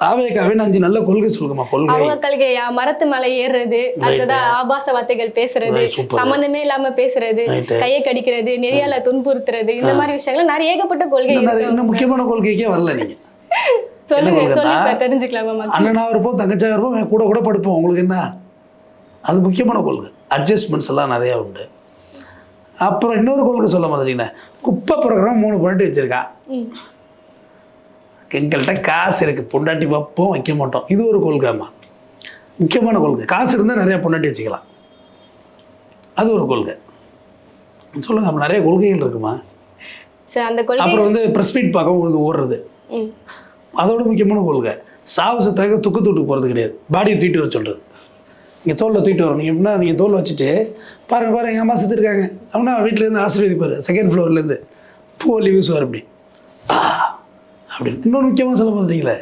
தாவேக்காவே 5 நல்ல கொள்கை சொல்லுங்கம்மா. கொள்கை அவங்க கொள்கையா? மரத்து மலை ஏறுறது, அடுத்ததா ஆபாச வார்த்தைகள் பேசுறது, சம்பந்தமே இல்லாம பேசுறது, கையை கடிக்கிறது, நெறியால துன்புறுத்துறது, இந்த மாதிரி விஷயங்கள் நிறைய ஏகப்பட்ட கொள்கை. இன்னும் முக்கியமான கொள்கைக்கே வரல நீங்க. சொல்லுங்க தெரிஞ்சுக்கலாமா? அண்ணனா இருப்போம், தங்கச்சியா இருப்போம், கூட கூட படுப்போம். உங்களுக்கு என்ன? அது முக்கியமான கொள்கை. அட்ஜஸ்ட்மெண்ட்ஸ் எல்லாம் நிறையா உண்டு. அப்புறம் இன்னொரு கொள்கை சொல்ல மாதிரிங்கண்ணா, குப்பை ப்ரோக்ராம் 3 பொண்டாட்டி வச்சிருக்கான். எங்கள்கிட்ட காசு இருக்குது, பொண்டாட்டி வைப்போம் வைக்க மாட்டோம். இது ஒரு கொள்கைம்மா, முக்கியமான கொள்கை. காசு இருந்தால் நிறையா பொண்டாட்டி வச்சுக்கலாம், அது ஒரு கொள்கை. சொல்லுங்க, அப்போ நிறைய கொள்கைகள் இருக்குமா. அப்புறம் வந்து ப்ரெஸ் மீட் பார்க்க வந்து ஓடுறது, அதோட முக்கியமான கொள்கை. சாவு சத்தாக துக்கு தூட்டுக்கு போகிறது கிடையாது, பாடியை தூக்கிட்டு வர சொல்கிறது. நீங்கள் தோலில் தூக்கிட்டு வரணும். நீங்கள் எப்படின்னா, நீங்கள் தோல் வச்சுட்டு பாருங்கள் எங்கள் அம்மா செத்துருக்காங்க அப்படின்னா வீட்டிலேருந்து ஆசீர்வதிப்பார். 2nd ஃப்ளோர்லேருந்து பூவல்லி வீசுவார் அப்படி அப்படின்னு. இன்னொரு முக்கியமாக சொல்ல பார்த்தீங்களே,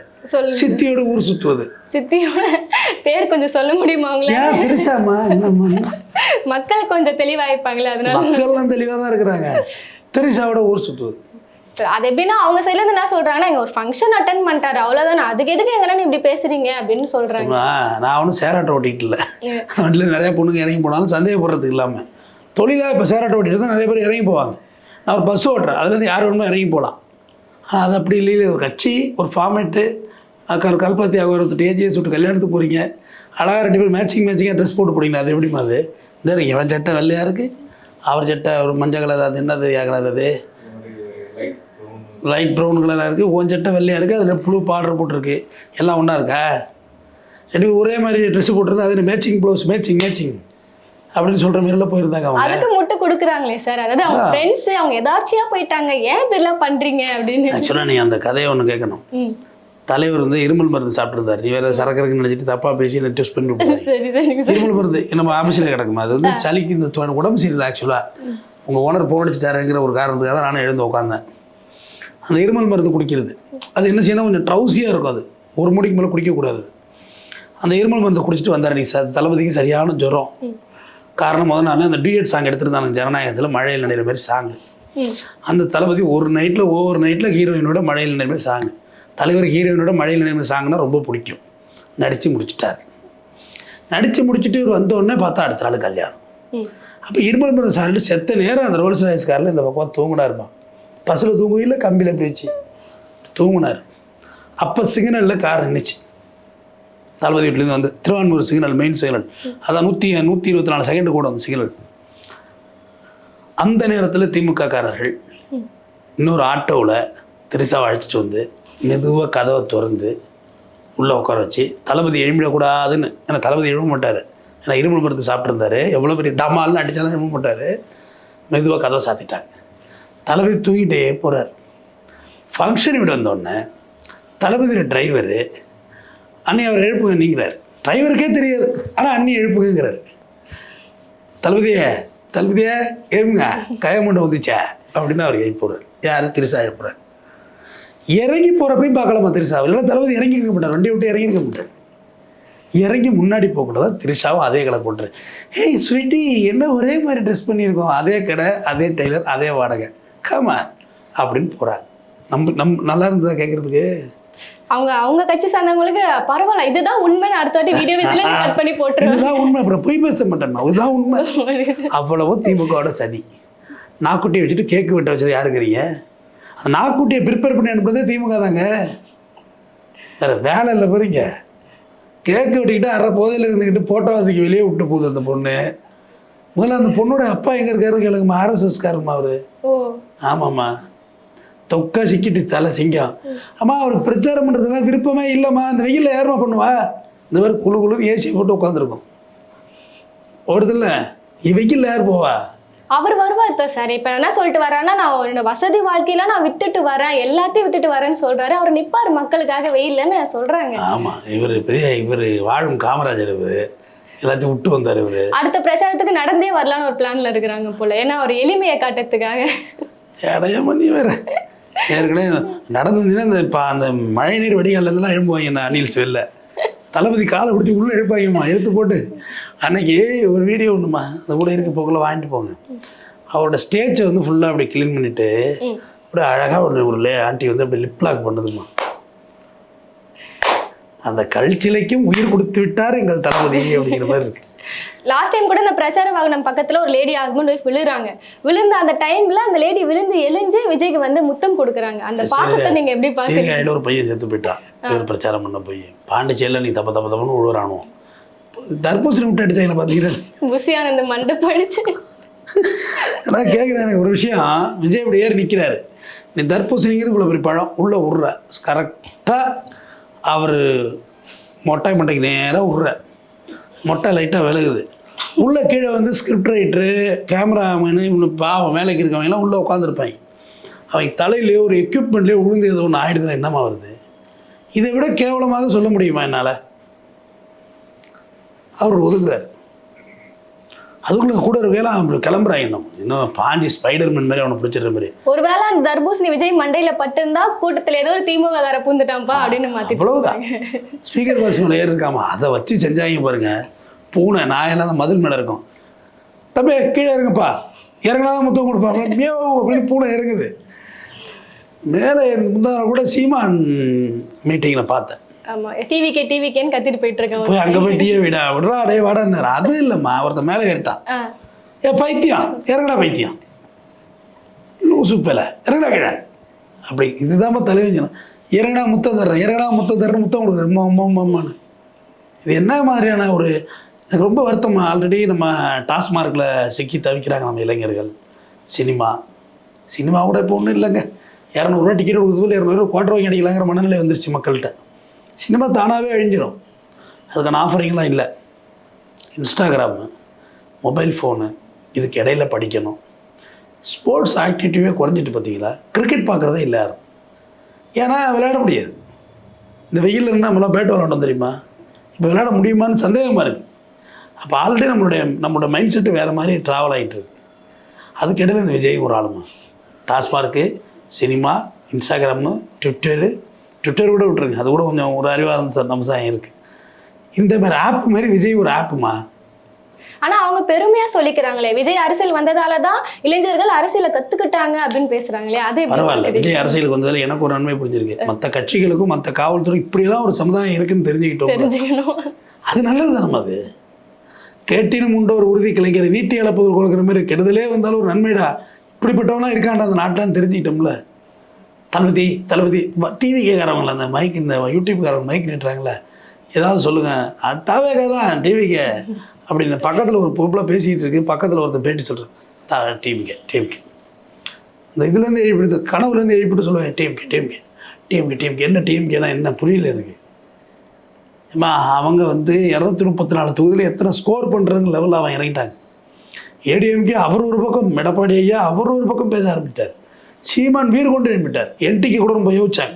சித்தியோட ஊர் சுற்றுவது. சித்தியோட பேர் கொஞ்சம் சொல்ல முடியுமா அவங்கள? ஏன் பெருசாமா? என்னம்மா மக்கள் கொஞ்சம் தெளிவாயிருப்பாங்களே, அதனால. மக்கள்லாம் தெளிவாக தான் இருக்கிறாங்க. திரிஷாவோட ஊர் சுற்றுவது. அது எப்படின்னா அவங்க சைட்ல இருந்து என்ன சொல்றாங்கன்னா, இங்க ஒரு ஃபங்க்ஷன் அட்டென்ட் பண்ணிட்டாரு அவ்வளவுதானே, அதுக்கு எதுக்கு எங்கன்னா இப்படி பேசுறீங்க அப்படின்னு சொல்றாங்க. நான் ஒன்றும் சேராட்ட ஓட்டிக்கிட்டு இல்லை. வண்டியில் நிறைய பொண்ணுங்க இறங்கி போனாலும் சந்தேகப்படுறதுக்கு இல்லாமல் தொழிலாக இப்போ சேராட்ட ஓட்டிட்டு தான் நிறைய பேர் இறங்கி போவாங்க. நான் ஒரு பஸ் ஓட்டுறேன், அதுலேருந்து யார் வேணுமோ இறங்கி போகலாம். அது அப்படி இல்லை. ஒரு கட்சி, ஒரு ஃபார்மேட்டு, கல்பாத்தி ஒருத்தர் ஏஜிஎஸ் விட்டு கல்யாணத்துக்கு போகிறீங்க, அழகாக 2 பேர் மேட்சிங்காக ட்ரெஸ் போட்டு போடுறீங்க. அது எப்படிமா? அது இந்த இவன் சட்டை வெள்ளையாக இருக்குது, அவர் சட்டை ஒரு மஞ்சள் கலர், அது என்னது கலர், அது லைட் ப்ரௌன் கலராக இருக்குது, உன் சட்டை வெள்ளையாக இருக்குது, அதில் ப்ளூ பார்டர் போட்டிருக்கு, எல்லாம் ஒன்றா இருக்கா? 2 பேரும் ஒரே மாதிரி ட்ரெஸ் போட்டிருந்தா அது மேட்சிங் ப்ளவுஸ், மேட்சிங் அப்படின்னு சொல்கிற மாதிரிலாம் போயிருந்தாங்க. அவங்க அதுக்கு முட்டு கொடுக்குறாங்களே சார், அதாவது அவங்க ஃப்ரெண்ட்ஸ் அவங்க எதாச்சியாக போயிட்டாங்க, ஏன் இப்படிலாம் பண்ணுறீங்க அப்படின்னு. ஆக்சுவலாக நீ அந்த கதையை ஒன்று கேட்கணும். தலைவர் வந்து இருமல் மருந்து சாப்பிட்டுருந்தார். நீ வேறு சரக்கு நினச்சிட்டு தப்பாக பேசி நான் டெஸ்ட் பண்ணி விட்டுருந்தேன். இருமல் மருந்து நம்ம ஆஃபீஸில் கிடக்குமா, அது வந்து சளிக்கு இந்த உடம்பு சரியில்லை. ஆக்சுவலாக உங்கள் ஓனர் போனடிச்சிட்டாருங்கிற ஒரு காரணத்துக்காக தான் நானும் எழுந்து உட்காந்தேன். அந்த இருமல் மருந்து குடிக்கிறது அது என்ன செய்யணும், கொஞ்சம் ட்ரௌசியாக இருக்கும். அது 1 மணிக்கு மேலே குடிக்கக்கூடாது. அந்த இருமல் மருந்து குடிச்சிட்டு வந்தார். நீ தளபதிக்கு சரியான ஜுரம். காரணம் முதல்ல அந்த டியூட் சாங் எடுத்துருந்தாங்க ஜனநாயகத்தில், மழையில் நினைக்கிற மாதிரி சாங்கு. அந்த தளபதி ஒவ்வொரு நைட்டில் ஹீரோயினோட மழையில் நினைக்கிற மாதிரி சாங்கு. தலைவர் ஹீரோயினோட மழையில் நினைக்கிற சாங்னா ரொம்ப பிடிக்கும். நடித்து முடிச்சுட்டார். நடித்து முடிச்சுட்டு இவர் வந்தோடனே பார்த்தா அடுத்த நாள் கல்யாணம். அப்போ இருமல் மருந்து சாப்பிட்டு செத்த நேரம் அந்த ரோல்ஸ் ராய்ஸ் காரில் இந்த பக்கம் தூங்கினா இருப்பான். பஸ்ஸில் தூங்குவில்லை, கம்பியில் போயிடுச்சு தூங்கினார். அப்போ சிக்னலில் கார் நின்றுச்சு. தளபதி வீட்டிலேருந்து வந்து திருவான்மூர் சிக்னல், மெயின் சிக்னல், அதான் 124 செகண்டு கூட அந்த சிக்னல். அந்த நேரத்தில் திமுக காரர்கள் இன்னொரு ஆட்டோவில் திரிசாவை அழைச்சிட்டு வந்து மெதுவாக கதவை திறந்து உள்ளே உட்கார வச்சு, தளபதி எழுமிடக்கூடாதுன்னு. ஏன்னா தளபதி எழும்ப மாட்டார், ஏன்னா இருமல் மருந்து சாப்பிட்ருந்தாரு. எவ்வளோ பெரிய டமால்னு அடித்தாலும் எழும்ப மாட்டார். மெதுவாக கதவை சாத்திட்டாங்க. தளபதி தூங்கிட்டே போகிறார். ஃபங்க்ஷன் வீடு வந்தோடனே தளபதியோட டிரைவரு அண்ணி அவர் எழுப்புங்க நீங்கிறார். டிரைவருக்கே தெரியாது, ஆனால் அண்ணி எழுப்புங்கிறார். தளபதியே எழுப்புங்க, கயமண்டை வந்துச்சா அப்படின்னு அவர் எழுப்பி போடுறார். யார்? திரிசா எழுப்புறார். இறங்கி போகிறப்பையும் பார்க்கலாமா திரிசாவை? இல்லை தளபதி இறங்கி இருக்க மாட்டார், வண்டியை விட்டு இறங்கி இருக்க மாட்டார். இறங்கி முன்னாடி போகக்கூடாது. திரிஷாவும் அதே கலர் போட்டுரு. ஹேய் ஸ்வீட்டி, என்ன ஒரே மாதிரி ட்ரெஸ் பண்ணியிருக்கோம், அதே கடை, அதே டெய்லர், அதே வாடகை, கமா அப்படின்னு போகிறாங்க. நல்லா இருந்ததா கேட்குறதுக்கு? அவங்க கட்சி சார்ந்தவங்களுக்கு பரவாயில்ல, இதுதான் உண்மைன்னு அடுத்த வாட்டி வீடியோ கட் பண்ணி போட்டுருவோம். இதுதான் உண்மை, அப்புறம் போய் பேச மாட்டேன்னா இதுதான் உண்மை. அவ்வளவு திமுகவோட சதி. நாக்குட்டியை வச்சுட்டு கேக்கு வெட்ட வச்சது யாருங்கிறீங்க? அந்த நாக்குட்டியை ப்ரிப்பேர் பண்ணி அனுப்புறதே திமுக தாங்க, வேறு வேலை இல்லை. போகிறீங்க கேக்கு வெட்டிக்கிட்டு அரை போதையில் இருந்துக்கிட்டு போட்டோவாதிக்கு வெளியே விட்டு போகுது அந்த பொண்ணு. முதல்ல அந்த பொண்ணோட அப்பா எங்கே இருக்காரு கேளுங்கம்மா, RSSகாரம்மா அவர். ஆமாம்மா, தொக்கா சிக்கிட்டு தலை சிங்கம். அம்மா அவருக்கு பிரச்சாரம் பண்ணுறதுலாம் விருப்பமே இல்லைம்மா. அந்த வெயிலில் யாருமா பண்ணுவா? இந்த மாதிரி குழுன்னு ஏசி போட்டு உட்காந்துருக்கும் ஓடுதில்ல, வெயிலில் யார் போவா? அவர் வருவார் தான் சார். இப்போ என்ன சொல்லிட்டு வரான்னா, நான் என்னோட வசதி வாழ்க்கையில நான் விட்டுட்டு வரேன், எல்லாத்தையும் விட்டுட்டு வரேன்னு சொல்றாரு. அவர் நிற்பார் மக்களுக்காக வெயில்லன்னு சொல்றாங்க. ஆமாம், இவர் வாழும் காமராஜர், இவர் எல்லாத்தையும் விட்டு வந்தார். இவர் அடுத்த பிரச்சாரத்துக்கு நடந்தே வரலான்னு ஒரு பிளான்ல இருக்கிறாங்க போல, ஏன்னா அவர் எளிமையை காட்டுறதுக்காக. இடையம் பண்ணி வேற ஏற்கனவே நடந்ததுன்னா அந்த மழை நீர் வடிகாலெல்லாம் எழும்புவாங்க. அணில்ஸ் வெளில தளபதி காலை பிடிச்சி உள்ளே எழுப்பாங்கம்மா, எடுத்து போட்டு. அன்னைக்கு ஒரு வீடியோ ஒன்றுமா, அந்த கூட இருக்க போக்கில் வாங்கிட்டு போங்க. அவரோட ஸ்டேஜை வந்து ஃபுல்லாக அப்படி க்ளீன் பண்ணிவிட்டு அப்படியே அழகாக ஒரு ஆண்டி வந்து அப்படி லிப் லாக் பண்ணுதுமா. அந்த கல்ச்சிலைக்கும் உயிர் கொடுத்து விட்டார் எங்கள் தளபதி அப்படிங்கிற மாதிரி இருக்கு. லாஸ்ட் டைம் கூட இந்த பிரச்சார வாகனம் பக்கத்துல ஒரு லேடி ஹஸ்பண்ட் ஒய்ஃப் விழுறாங்க. விழுந்த அந்த டைம்ல அந்த லேடி விழுந்து எழுஞ்சு விஜய்க்கு வந்து முத்தம் கொடுக்குறாங்க. அந்த பாசத்தை நீங்க எப்படி பாக்குறீங்க? சீர்காழியில் ஒரு பையன் செத்து போயிட்டான், இவர் பிரச்சாரம் பண்ண போய். பாண்டிச்சேரியில் நீ தப்பன்னு விழுவுறானோ. தர்பூசணி விட்டு அடிச்சாங்களா பார்த்தீங்கன்னா புசியான இந்த மண்டை படிச்சு. அதான் கேட்குறேன் எனக்கு ஒரு விஷயம். விஜய் இப்படி ஏறி நிற்கிறாரு, நீ தர்பூசணிங்கிறது இவ்வளோ பெரிய பழம் உள்ளே விட்ற கரெக்டாக அவர் மொட்டை மண்டைக்கு நேராக விட்ற மொட்டை லைட்டாக விலகுது. உள்ளே கீழே வந்து ஸ்கிரிப்ட் ரைட்டரு கேமராமேனு இவனு பாவம் வேலைக்கு இருக்கவங்கலாம் உள்ளே உட்காந்துருப்பாங்க. அவங்க தலையிலேயோ ஒரு எக்யூப்மெண்ட்லேயோ விழுந்து ஏதோ ஒன்று ஆகிடுதுன்னா என்னமா வருது? இதை விட கேவலமாக சொல்ல முடியுமா என்னால்? அவர் ஒதுக்குறாரு. அதுக்குள்ள கூட இருக்கலாம் கிளம்புறாங்க. இன்னும் பாஞ்சி ஸ்பைடர்மேன் மாதிரி அவனை பிடிச்சிடுற மாதிரி. ஒருவேளை அந்த தர்பூசணி விஜய் மண்டையில பட்டிருந்தா கூட்டத்தில் ஏதோ ஒரு திமுக கார பூந்துட்டான்ப்பா அப்படின்னு மாத்தி. அவ்வளவுதான். ஸ்பீக்கர் பாக்ஸ் மேலே ஏறி இருக்காமா, அதை வச்சு செஞ்சாங்க பாருங்க. பூனை நாயெல்லாம் அந்த மதில் மேலே இருக்கும். தம்பி கீழே இறங்குப்பா, இறங்கினாதான் முத்தம் கொடுப்பா அப்படின்னு பூனை இறங்குது மேலே. முந்தா கூட சீமான் மீட்டிங்கில் பார்த்தேன். ஆமா டிவிக்கேன்னு கத்திட்டு போயிட்டு இருக்கான். போய் அங்கே போய் டீயை விடா விடுறா அடே வாடான்னாரு. அது இல்லைம்மா, ஒருத்தன் மேலே ஏறிட்டான். பைத்தியம் இறங்கடா, பைத்தியம் லூசு பேல இறங்கடா கீழே அப்படி. இதுதான் தலைவஞ்சனம். இறங்கடா முத்தம் தர்றேன், இறங்கடா முத்தம் தர்றேன், முத்தம் கொடுக்குறேன் அம்மான்னு. இது என்ன மாதிரியான ஒரு எனக்கு ரொம்ப வருத்தமாக. ஆல்ரெடி நம்ம டாஸ்மார்க்கில் சிக்கி தவிக்கிறாங்க நம்ம இளைஞர்கள். சினிமா கூட இப்போ ஒன்றும் இல்லைங்க. 200 டிக்கெட் கொடுக்குறதுல 200 குவார்டர் வாங்கி அடிக்கலாங்கிற மனநிலை வந்துருச்சு மக்கள்கிட்ட. சினிமா தானாகவே அழிஞ்சிடும், அதுக்கான ஆஃபரிங்லாம் இல்லை. இன்ஸ்டாகிராமு, மொபைல் ஃபோனு, இதுக்கு இடையில படிக்கணும். ஸ்போர்ட்ஸ் ஆக்டிவிட்டியே குறைஞ்சிட்டு பார்த்தீங்களா? கிரிக்கெட் பார்க்குறதே இல்லை யாரும். ஏன்னா விளையாட முடியாது. இந்த வெயிலில் இருந்தால் நம்மளாம் பேட் விளையாண்டோம் தெரியுமா? இப்போ விளையாட முடியுமான்னு சந்தேகமாக இருக்குது. அப்போ ஆல்ரெடி நம்மளோட மைண்ட் செட்டு வேறு மாதிரி ட்ராவல் ஆகிட்டு இருக்கு. அதுக்கு இடையில இந்த விஜய் ஒரு ஆளுமா. டாஸ்மார்க்கு, சினிமா, இன்ஸ்டாகிராமு, ட்விட்டர் கூட விட்டுருங்க, அது கூட கொஞ்சம் ஒரு அறிவார்ந்த அம்சம் இருக்குது. இந்த மாதிரி ஆப் மாதிரி விஜய் ஒரு ஆப்புமா. ஆனா அவங்க பெருமையா சொல்லிக்கிறாங்களே, விஜய் அரசியல் வந்ததால தான் இளைஞர்கள் அரசியலை கத்துக்கிட்டாங்க அப்படின்னு பேசுறாங்களே. அதே பரவாயில்ல, விஜய் அரசியலுக்கு வந்ததால எனக்கு ஒரு நன்மை புரிஞ்சிருக்கு. மற்ற கட்சிகளுக்கும் மற்ற காவல்துறை இப்படியெல்லாம் ஒரு சமுதாயம் இருக்குன்னு தெரிஞ்சுக்கணும். அது நல்லது தானே. அது கேட்டினும் உண்ட ஒரு உறுதி கலைஞர் நீட்டி இழப்பது கொடுக்குற மாதிரி கெடுதலே வந்தாலும் ஒரு நன்மைடா, இப்படிப்பட்டவங்களாம் இருக்காண்டா அந்த நாட்டான்னு தெரிஞ்சுக்கிட்டோம்ல. தளபதி டிவி கேட்குறவங்கள அந்த மைக், இந்த யூடியூப்காரங்க மைக் நீட்டுறாங்களே, ஏதாவது சொல்லுங்கள், அது தாவேக்கா தான் டிவிக்கே அப்படின்னு. பக்கத்தில் ஒரு பொருளாக பேசிகிட்டு இருக்கு, பக்கத்தில் ஒருத்தர் பேட்டி சொல்கிறேன் டிவிக்கே இந்த இதுலேருந்து எழுப்பிடுது, கனவுலேருந்து எழுப்பிட்டு சொல்லுவேன் டிஎம்கே என்ன டிஎம்கேனா என்ன புரியல எனக்கு. ஏமா அவங்க வந்து 234 தொகுதியில் எத்தனை ஸ்கோர் பண்ணுறதுங்க லெவலில் அவன் இறங்கிட்டாங்க. ஏடிஎம்கே அவர் ஒரு பக்கம், எடப்பாடி ஐயா அவர் ஒரு பக்கம் பேச ஆரம்பிட்டார். சீமான் வீர் கொண்டு எழுப்பிட்டார். என்டிக்கு கூட ரொம்ப யோசிச்சாங்க,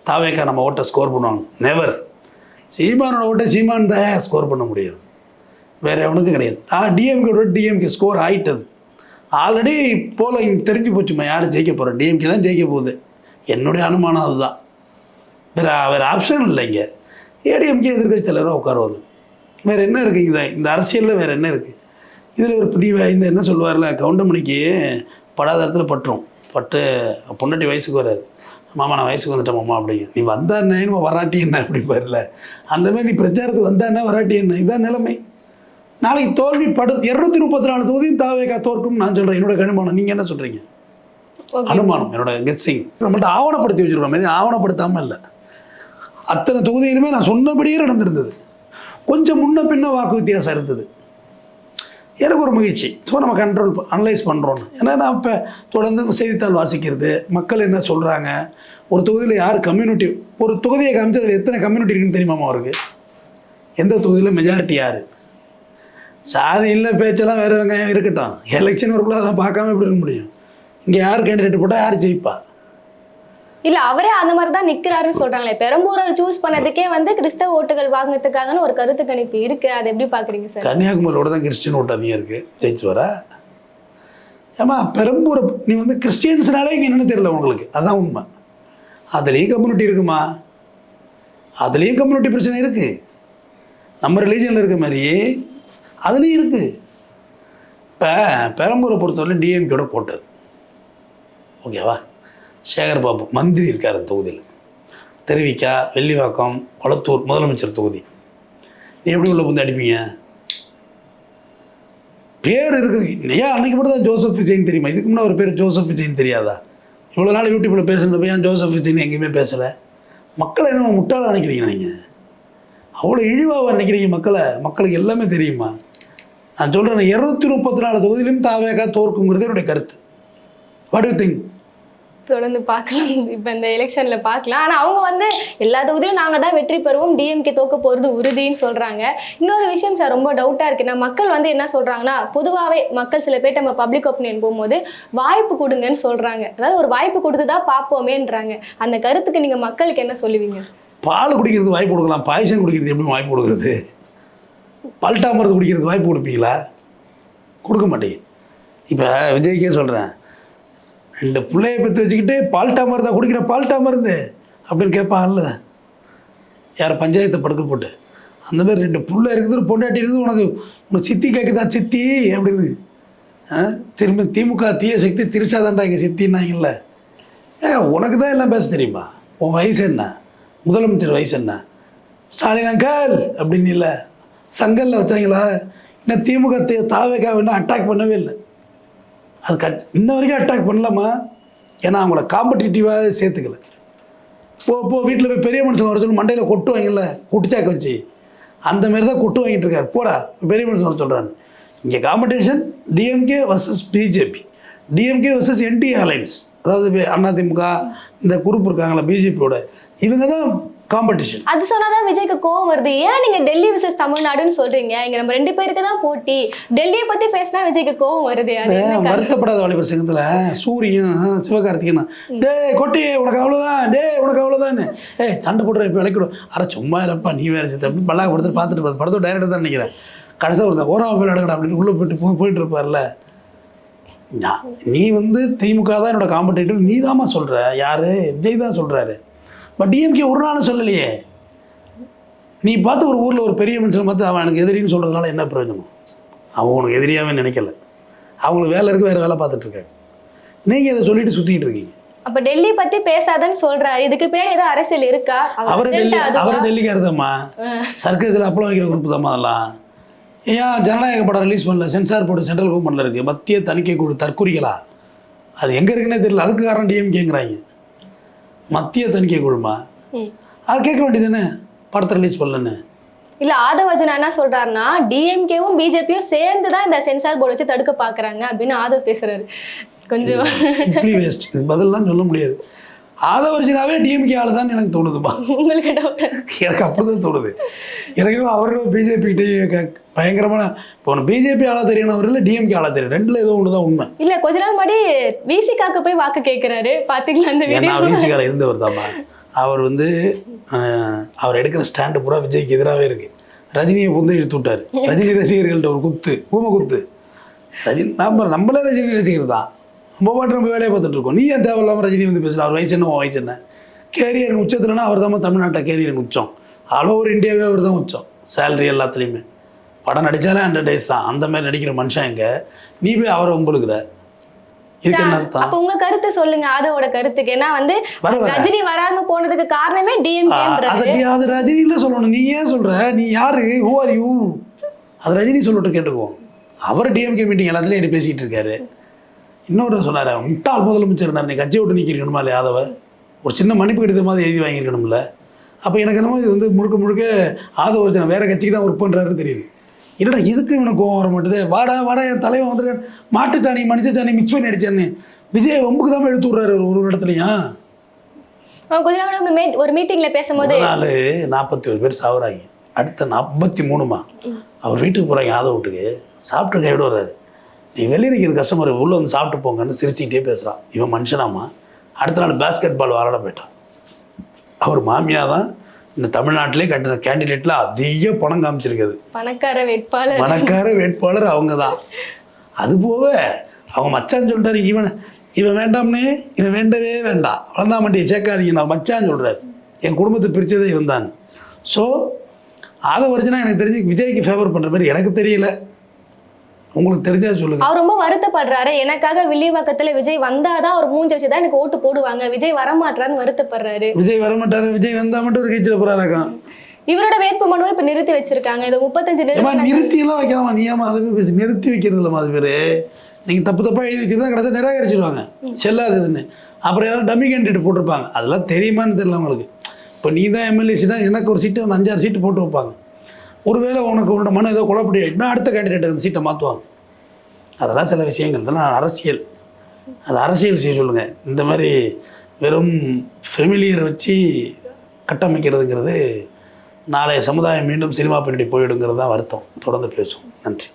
தாவேக்கா நம்ம ஓட்டை ஸ்கோர் பண்ணுவாங்க. நெவர். சீமானோட ஓட்டை சீமான் தான் ஸ்கோர் பண்ண முடியாது, வேறு எவனுக்கும் கிடையாது. டிஎம்கே ஸ்கோர் ஆகிட்டது ஆல்ரெடி. போல இங்கே தெரிஞ்சு போச்சுமா யார் ஜெயிக்க போகிறோம். டிஎம்கே தான் ஜெயிக்க போகுது, என்னுடைய அனுமானம் அதுதான். வேறு ஆப்ஷன் இல்லை. இங்கே ஏடிஎம்கே எதிர்கட்சி தலைவராக உட்காருவாங்க. வேறு என்ன இருக்குது இந்த அரசியலில்? வேறு என்ன இருக்குது இதில்? ஒரு பிடிவ இந்த என்ன சொல்லுவார்ல, கவுண்டமணிக்கு படாத இடத்துல பட்டு பொண்டாட்டி வயசுக்கு வராது. மாமா நான் வயசுக்கு வந்துட்டேன் மாமா அப்படிங்க. நீ வந்தா என்ன வராட்டி என்ன அப்படி பாருல. அந்த மாதிரி நீ பிரச்சாரத்துக்கு வந்தா என்ன வராட்டி என்ன, இதுதான் நிலைமை. நாளைக்கு தோல்வி 234 தொகுதியும் தாவேக்கா தோற்கும் நான் சொல்கிறேன், என்னோட கணிமானம். நீங்கள் என்ன சொல்கிறீங்க? அனுமானம், என்னோட கெஸ்ஸிங். நம்மள்ட்ட ஆவணப்படுத்தி வச்சுருக்கோம், எதுவும் ஆவணப்படுத்தாமல் இல்லை. அத்தனை தொகுதியிலுமே நான் சொன்னபடியே நடந்திருந்தது. கொஞ்சம் முன்ன பின்ன வாக்கு வித்தியாசம் இருந்தது. எனக்கு ஒரு மகிழ்ச்சி. ஸோ நம்ம அனலைஸ் பண்ணுறோன்னு. ஏன்னா நான் இப்போ தொடர்ந்து செய்தித்தாள் வாசிக்கிறது, மக்கள் என்ன சொல்கிறாங்க, ஒரு தொகுதியில் யார் கம்யூனிட்டி, ஒரு தொகுதியை காமிச்சு அதில் எத்தனை கம்யூனிட்டி இருக்குன்னு தெரியுமாமா அவருக்கு? எந்த தொகுதியில் மெஜாரிட்டி யார்? சாதி இல்லை பேச்செல்லாம் வேறு வெங்காயம் இருக்கட்டும், எலெக்ஷன் ஒருக்குள்ள அதை பார்க்காம எப்படி இருக்க முடியும்? இங்கே யார் கேண்டிடேட் போட்டால் யார் ஜெயிப்பா? இல்ல அவரே அந்த மாதிரி தான் நிக்கிறாருன்னு சொல்றாங்களே. பெரம்பூரை சூஸ் பண்ணதுக்கே வந்து கிறிஸ்தவ ஓட்டுகள் வாங்கினதுக்காகன்னு ஒரு கருத்து கணிப்பு இருக்கு. அதை எப்படி பாக்குறீங்க சார்? கன்னியாகுமரியோட தான் கிறிஸ்டின் ஓட்டு அதிகம் இருக்கு, ஜெயிச்சு வர. ஏமா பெரம்பூர் நீ வந்து கிறிஸ்டியன்ஸ்னாலே இங்கே என்னன்னு தெரியல உங்களுக்கு, அதான் உண்மை. அதுலேயும் கம்யூனிட்டி இருக்குமா, அதுலேயும் கம்யூனிட்டி பிரச்சனை இருக்கு. நம்ம ரிலீஜனில் இருக்க மாதிரி அதுலேயும் இருக்கு. இப்போ பெரம்பூரை பொறுத்தவரை டிஎம்கேட போட்டது ஓகேவா. சேகர் பாபு மந்திரி இருக்கார் அந்த தொகுதியில், திருவிக்கா, வெள்ளிவாக்கம், கொளத்தூர் முதலமைச்சர் தொகுதி. நீ எப்படி உள்ள வந்து அடிப்பீங்க? பேர் இருக்குது. ஏன் அன்றைக்கி மட்டும் தான் ஜோசப் விஜய்னு தெரியுமா? இதுக்கு முன்னே ஒரு பேர் ஜோசப் விஜய்னு தெரியாதா? இவ்வளோ நாள் யூடியூப்பில் பேசுகிறப்ப ஏன் ஜோசப் விஜய்னு எங்கேயுமே பேசலை? மக்களை என்ன முட்டாள நினைக்கிறீங்க நீங்கள்? அவ்வளோ இழிவாக நினைக்கிறீங்க மக்களை? மக்களுக்கு எல்லாமே தெரியுமா? நான் சொல்கிறேன், 234 தொகுதியிலும் தாவேகா தோற்குங்கிறது என்னுடைய கருத்து. What you think? தொடர்ந்து பார்க்கலாம். இப்போ இந்த எலெக்ஷனில் பார்க்கலாம். ஆனால் அவங்க வந்து எல்லா தொகுதியும் நாங்கள் தான் வெற்றி பெறுவோம், டிஎம்கே தோக்க போகிறது உறுதின்னு சொல்கிறாங்க. இன்னொரு விஷயம் சார் ரொம்ப டவுட்டாக இருக்குன்னா, மக்கள் வந்து என்ன சொல்கிறாங்கன்னா, பொதுவாகவே மக்கள் சில பேர் நம்ம பப்ளிக் ஒப்பீனியன் போகும்போது வாய்ப்பு கொடுங்கன்னு சொல்கிறாங்க. அதாவது ஒரு வாய்ப்பு கொடுத்து தான் பார்ப்போமேன்றாங்க. அந்த கருத்துக்கு நீங்கள் மக்களுக்கு என்ன சொல்லுவீங்க? பால் குடிக்கிறது வாய்ப்பு கொடுக்கலாம், பாயசம் குடிக்கிறது எப்படி வாய்ப்பு கொடுக்குறது? பல்ட்டா மருந்து குடிக்கிறது வாய்ப்பு கொடுப்பீங்களா? கொடுக்க மாட்டேங்க. இப்போ விஜய்க்கே சொல்கிறேன், 2 பிள்ளையை பற்றி வச்சுக்கிட்டு பால்ட்டா மருந்தா குடிக்கிற பால்ட்டா மருந்து அப்படின்னு கேட்பாங்கல்ல யார் பஞ்சாயத்தை படுக்க போட்டு. அந்த மாதிரி 2 பிள்ளை இருக்குது, ஒரு பொண்டாட்டி இருக்குது, உனக்கு சித்தி கேட்குதா சித்தி அப்படின்னு. திரும்ப திமுக தீய சக்தி திருசாதாண்டா இங்கே சித்தின்னாங்கல்ல. உனக்கு தான் எல்லாம் பேச தெரியுமா? உன் வயசு என்ன? முதலமைச்சர் வயசு என்ன? ஸ்டாலின் அங்கல் அப்படின்னு இல்லை, சங்கலில் வச்சாங்களா? இன்னும் திமுக தாவேக்காவை இன்னும் அட்டாக் பண்ணவே இல்லை. அது இன்ன வரைக்கும் அட்டாக் பண்ணலாமா? ஏன்னா அவங்கள காம்படிட்டிவாக சேர்த்துக்கல. வீட்டில் போய் பெரிய மனுஷன் வர சொல்லி மண்டையில் கொட்டு வாங்கல, குட்டிச்சாக்க வச்சு அந்த மாதிரி தான் கொட்டு வாங்கிட்டு இருக்காரு. போடா பெரிய மனுஷன் வர சொல்கிறான்னு. இங்கே competition DMK versus BJP, DMK versus NDA alliance. அதாவது அதிமுக இந்த குரூப் இருக்காங்களா பிஜேபியோட, இவங்க தான் காம்படிஷன். அது சொன்னாதான் விஜய்க்கு கோவம் வருது. ஏன் நீங்க டெல்லி விசஸ் தமிழ்நாடுன்னு சொல்றீங்க? இங்க நம்ம 2 பேருக்கு தான் போட்டி. டெல்லியை பத்தி பேசினா விஜய்க்கு கோவம் வருது. வருத்தப்படாத வாலிபர் சங்கத்துல சூரியன் சிவகார்த்திகேயன் டே கொட்டி உனக்கு அவ்வளவுதான், டே உனக்கு அவ்வளவுதான், சண்டை போடுற இப்போ விளக்கிடும். அட சும்மா இருப்பா நீ வேற சேர்த்து அப்படி பல்லாக கொடுத்துட்டு பார்த்துட்டு படத்தோட டைரக்டர் தான் நினைக்கிறேன். கடைசியாக ஒரு ஓராம போய் நடக்கணும் அப்படின்னு உள்ளே போயிட்டு இருப்பார்ல. நீ வந்து திமுக தான் என்னோட காம்படேட்டிவ் நீ தாம்மா சொல்ற. யாரு? விஜய் தான் சொல்றாரு. பட் டிஎம்கே ஒரு நாளும் சொல்லலையே. நீ பார்த்து ஒரு ஊரில் ஒரு பெரிய மனுஷன் பார்த்து அவன் எனக்கு எதிரின்னு சொல்கிறதுனால என்ன பிரயோஜனம்? அவன் உனக்கு எதிரியாகவே நினைக்கல. அவங்களுக்கு வேலை இருக்கு, வேறு வேலை பார்த்துட்டு இருக்காங்க. நீங்கள் இதை சொல்லிட்டு சுற்றிட்டு இருக்கீங்க. அப்போ டெல்லி பற்றி பேசாதன்னு சொல்கிறாரு. இதுக்கு பின்னாடி ஏதோ அரசியல் இருக்கா? அவர் டெல்லிக்காரர் தான்மா. சர்க்கஸில் அப்பளம் வைக்கிற குரூப் தான்மா அதெல்லாம். ஏன் ஜனநாயக படம் ரிலீஸ் பண்ணல? சென்சார் போர்டு சென்ட்ரல் கவர்மெண்ட்டில் இருக்குது. மத்திய தணிக்கை குழு தற்குறிகளா? அது எங்கே இருக்குன்னே தெரியல. அதுக்கு காரணம் டிஎம்கேங்கிறாங்க. மத்திய தணிக்கை குழுமா? அது கேட்க வேண்டியதுன்னு படத்தை ரிலீஸ் பண்ணலன்னு. இல்லை ஆதவர்ஜனா என்ன சொல்கிறாருன்னா, டிஎம்கேவும் பிஜேபியும் சேர்ந்து தான் இந்த சென்சார் போர்டு வச்சு தடுக்க பார்க்குறாங்க அப்படின்னு ஆதவ் பேசுகிறாரு. கொஞ்சம் சிம்பிளி வேஸ்ட். இது பதிலெலாம் சொல்ல முடியாது. ஆதவர்ஜனாவே டிஎம்கே ஆளு தான் எனக்கு தோணுதுப்பா. உங்களுக்கு டவுட்? எனக்கு அப்படிதான் தோணுது. எனக்கும் அவரும் பிஜேபி பயங்கரமான இப்போ பிஜேபி ஆளா தெரியணும், இல்லை டிஎம்கே ஆளா தெரியும். 2ல் ஏதோ ஒன்று தான் உண்மை. இல்லை கொஞ்ச நாள் முன்னாடி விசிகாக்கு போய் வாக்கு கேட்குறாரு. பார்த்தீங்களா அந்த வீடியோ? விசிகால இருந்தவர் தாம்மா. அவர் வந்து அவர் எடுக்கிற ஸ்டாண்டு பூரா விஜய்க்கு எதிராகவே இருக்கு. ரஜினியை வந்து இழுத்து விட்டார். ரஜினி ரசிகர்கள்ட்ட ஒரு குத்து, ஊமை குத்து. ரஜினி நம்மளே ரஜினி ரசிகர் தான். நம்ம பாட்டு நம்ம வேலையை பார்த்துட்டு இருக்கோம். நீ ஏன் தேவையில்லாமல் ரஜினி வந்து பேசலாம்? அவர் வயசு என்ன, வயசு என்ன? கேரியர் உச்சத்துலனா அவர் தான் தமிழ்நாட்டை கேரியர் உச்சம். ஆல் ஓவர் இந்தியாவே அவர் தான் உச்சம். சேலரி எல்லாத்துலேயுமே படம் நடித்தாலே 100 days தான். அந்த மாதிரி நடிக்கிற மனுஷன் எங்க? நீ போய் அவரை உங்களுக்குற இதுக்கு என்ன அர்த்தம்? அப்ப உங்க கருத்து சொல்லுங்க. அதோட கருத்துக்கு ஏன்னா வந்து ரஜினி வராம போனதுக்கு காரணமே டிஎம்கே. அது ரஜினில சொல்லணும். நீ ஏன் சொல்ற? நீ யாரு? Who are you? அது ரஜினி சொல்லட்டும், கேட்டுக்குவோம். அவர் டிஎம்கே மீட்டிங் எல்லாத்துலேயும் ஏறி பேசிகிட்டு இருக்காரு. இன்னொரு சொன்னார், முட்டாள் முதலமைச்சர் நீ கட்சியை விட்டு நீக்கிருக்கணுமா இல்லையா? யாதவ ஒரு சின்ன மன்னிப்பு கடிதம் மாதிரி எழுதி வாங்கியிருக்கணும்ல. அப்போ எனக்கு என்னமோ இது வந்து முழுக்க ஆதவர்ஜனா வேற கட்சிக்கு தான் ஒர்க் பண்ணுறாருன்னு தெரியுது. என்னடா இதுக்கு இவனுக்கு கோவம் வர மாட்டுது? வாடா என் தலைவன் வந்துருக்கான், மாட்டுச்சாணி மனுஷச்சாணி மிக்ஸ் பண்ணி அடிச்சான்னு விஜய் வம்புக்கு தான் எடுத்து விட்றாரு ஒரு இடத்துலையும். ஒரு மீட்டிங்ல பேசும்போது 41 பேர் சாவுறாங்க. அடுத்த 43மா அவர் வீட்டுக்கு போகிறாங்க. ஆதவ வீட்டுக்கு சாப்பிட்டு கைவிட வர்றாரு. நீ வெளியே நிற்கிற கஸ்டமர் உள்ளே வந்து சாப்பிட்டு போங்கன்னு சிரிச்சுக்கிட்டே பேசுகிறான். இவன் மனுஷனாமா? அடுத்த நாள் பேஸ்கெட் பால் விளாட போயிட்டான். அவர் மாமியா தான் இந்த தமிழ்நாட்டிலே கட்டின கேண்டிடேட்டில் அதிக பணம் காமிச்சிருக்குது. பணக்கார வேட்பாளர் அவங்க தான். அது போக அவங்க மச்சான் சொல்லிட்டாரு, இவன் வேண்டாம்னே, இவன் வேண்டவே வேண்டாம், வளர்ந்தா மண்டியை சேர்க்காதீங்க, நான் மச்சான் சொல்கிறார். என் குடும்பத்தை பிரித்ததே இவன் தான். ஸோ ஆதவர்ஜனா எனக்கு தெரிஞ்சு விஜய்க்கு ஃபேவர் பண்ணுற மாதிரி எனக்கு தெரியல. உங்களுக்கு தெரிஞ்சா சொல்லுங்க. அவர் ரொம்ப வருத்தப்படுறாரு. எனக்காக வில்லிவாக்கத்துல விஜய் வந்தாதான் அவர் மூஞ்ச வச்சுதான் எனக்கு ஓட்டு போடுவாங்க, விஜய் வரமாட்டான்னு வருத்தப்படுறாரு. விஜய் வரமாட்டாரு, விஜய் வந்தா மட்டும் ஒரு கட்சியில் போறாராக்கம். இவரோட வேட்பு மனுவை இப்ப நிறுத்தி வச்சிருக்காங்க. இந்த 35 நிறுத்தி எல்லாம் வைக்கலாமா? நீயாமா அதை போய் பேசி நிறுத்தி வைக்கிறது இல்லைம்மா. அது பேரு நீங்கள் தப்பாக எழுதி வச்சுருந்தா கடைசியாக நிராகரிச்சிருவாங்க, செல்லாதுன்னு. அப்புறம் யாரும் டம்மி கேண்டிடேட் போட்டிருப்பாங்க, அதெல்லாம் தெரியுமான்னு தெரியல அவங்களுக்கு. இப்போ நீ தான் எம்எல்ஏ சீட்டா, எனக்கு ஒரு சீட்டு 5-6 சீட்டு போட்டு வைப்பாங்க. ஒருவேளை உனக்கு உன்னோட மனு ஏதோ குழப்படி ஆகிட்டுனா அடுத்த கேண்டிடேட் அந்த சீட்டை மாற்றுவாங்க. அதெல்லாம் சில விஷயங்கள் தான் அரசியல். அது அரசியல் செய்ய சொல்லுங்கள். இந்த மாதிரி வெறும் ஃபெமிலியரை வச்சு கட்டமைக்கிறதுங்கிறது நாளைய சமுதாயம் மீண்டும் சினிமா பின்னாடி போயிடுங்கிறது தான் வருத்தம். தொடர்ந்து பேசுவோம். நன்றி.